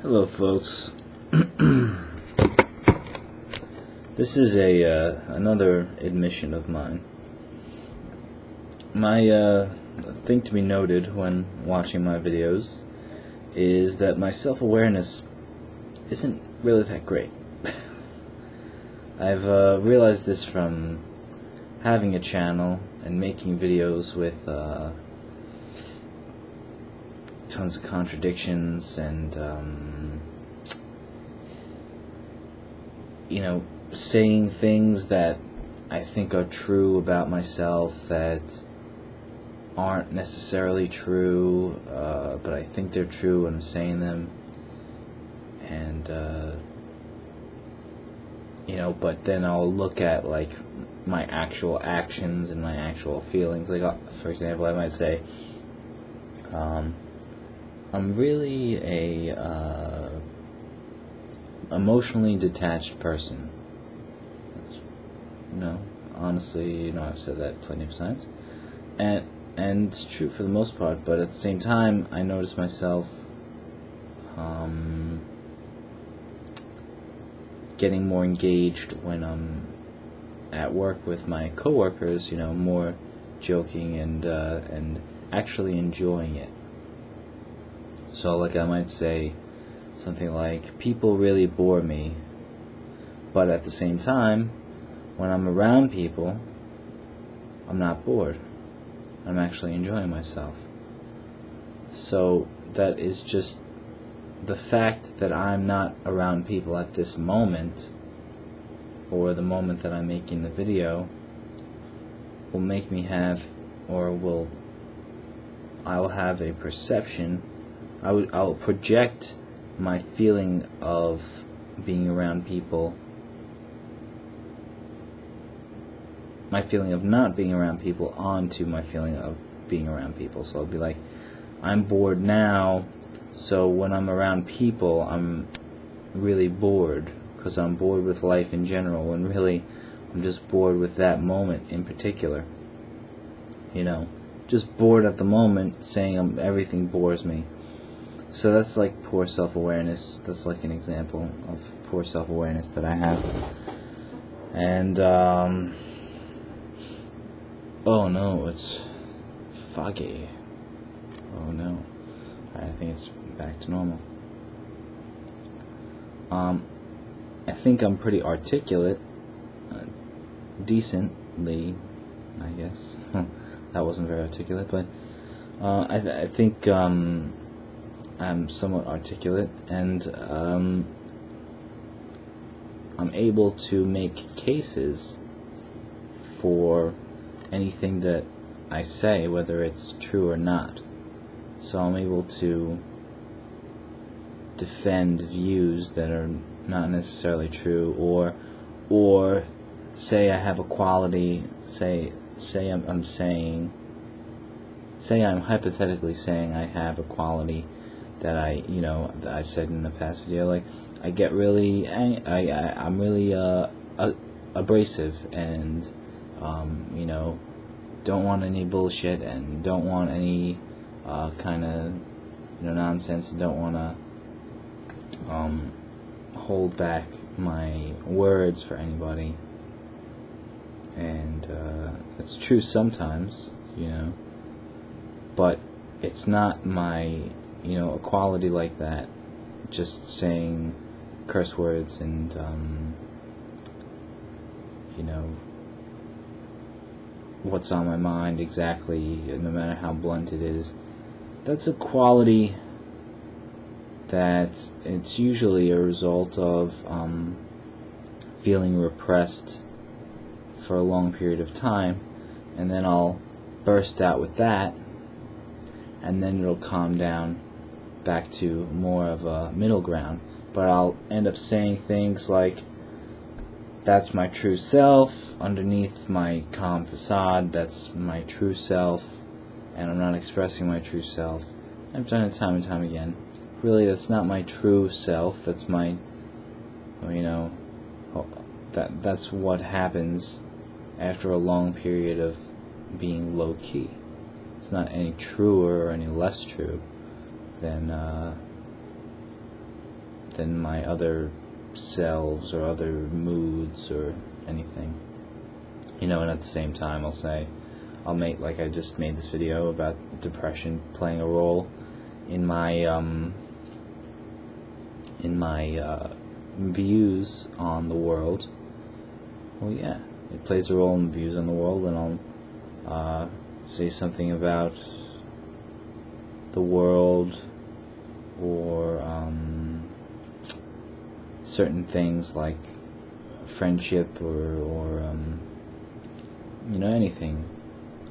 Hello, folks. This is another admission of mine. My thing to be noted when watching my videos is that my self-awareness isn't really that great. I've realized this from having a channel and making videos with tons of contradictions and saying things that I think are true about myself that aren't necessarily true, but I think they're true when I'm saying them, and but then I'll look at like my actual actions and my actual feelings. Like, for example, I might say, I'm really a emotionally detached person. That's, honestly, I've said that plenty of times, and it's true for the most part. But at the same time, I notice myself getting more engaged when I'm at work with my coworkers. More joking and actually enjoying it. So, like, I might say something like, people really bore me, but at the same time, when I'm around people, I'm not bored. I'm actually enjoying myself. So that is just the fact that I'm not around people at this moment, or the moment that I'm making the video, will make me have, or I will have a perception. I'll project my feeling of being around people, my feeling of not being around people, onto my feeling of being around people. So I'll be like, I'm bored now, so when I'm around people, I'm really bored, because I'm bored with life in general, when really I'm just bored with that moment in particular. Just bored at the moment, saying everything bores me. So that's like poor self-awareness. That's like an example of poor self-awareness that I have. And oh no, it's foggy. Oh no. I think it's back to normal. I think I'm pretty articulate, decently, I guess. That wasn't very articulate, but I think I'm somewhat articulate, and I'm able to make cases for anything that I say, whether it's true or not. So I'm able to defend views that are not necessarily true, or say I have a quality. Say I'm hypothetically saying I have a quality that that I've said in the past video. Like, I get really I'm really abrasive, and don't want any bullshit, and don't want any kind of nonsense, and don't want to hold back my words for anybody. And it's true sometimes, but it's not my a quality like that, just saying curse words and what's on my mind exactly, no matter how blunt it is. That's a quality that it's usually a result of feeling repressed for a long period of time, and then I'll burst out with that, and then it'll calm down back to more of a middle ground. But I'll end up saying things like, that's my true self, underneath my calm facade, that's my true self, and I'm not expressing my true self. I've done it time and time again. Really, that's not my true self, that's my, that's what happens after a long period of being low-key. It's not any truer or any less true than than my other selves or other moods or anything. And at the same time I'll make, like I just made this video about depression playing a role in my views on the world. Well, yeah, it plays a role in views on the world, and I'll say something about the world or certain things like friendship or anything.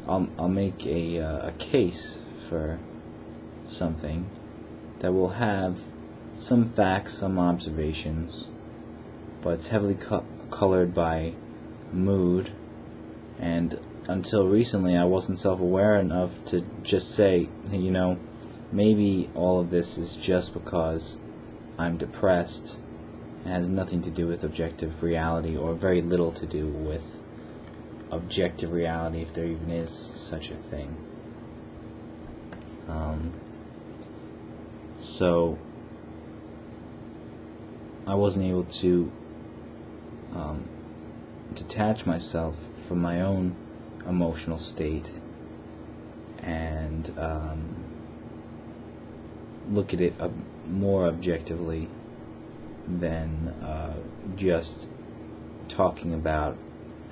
I'll make a case for something that will have some facts, some observations, but it's heavily colored by mood. And until recently, I wasn't self-aware enough to just say, maybe all of this is just because I'm depressed. It has nothing to do with objective reality, or very little to do with objective reality, if there even is such a thing. So I wasn't able to detach myself from my own emotional state and look at it more objectively than just talking about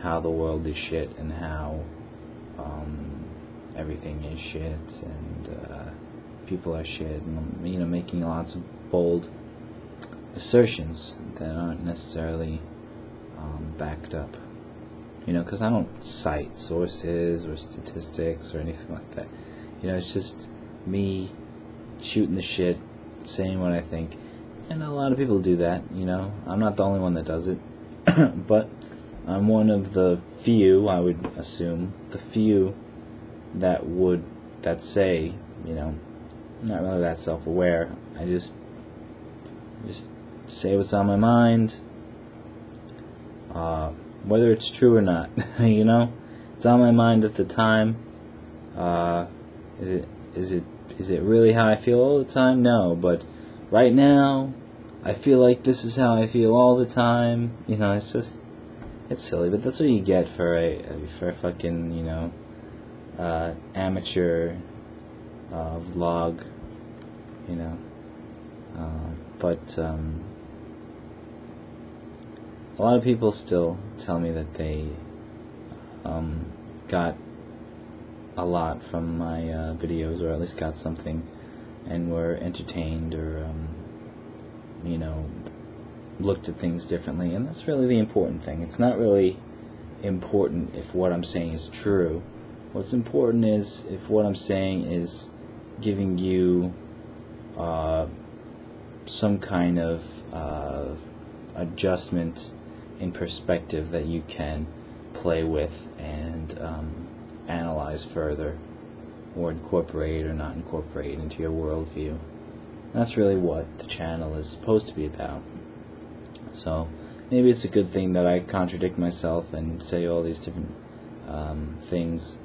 how the world is shit and how everything is shit and people are shit, and making lots of bold assertions that aren't necessarily backed up. Because I don't cite sources or statistics or anything like that. It's just me shooting the shit, saying what I think, and a lot of people do that. I'm not the only one that does it, but I'm one of the few, I would assume, the few that say, not really that self-aware. I just say what's on my mind, whether it's true or not. It's on my mind at the time. Is it really how I feel all the time? No, but right now I feel like this is how I feel all the time. It's silly, but that's what you get for a fucking amateur vlog. But a lot of people still tell me that they got a lot from my videos, or at least got something, and were entertained, or looked at things differently. And that's really the important thing. It's not really important if what I'm saying is true. What's important is if what I'm saying is giving you some kind of adjustment in perspective that you can play with and analyze further, or incorporate or not incorporate into your worldview. That's really what the channel is supposed to be about. So maybe it's a good thing that I contradict myself and say all these different things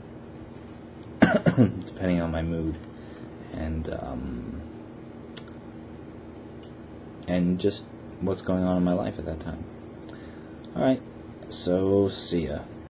depending on my mood and just what's going on in my life at that time. Alright, so see ya.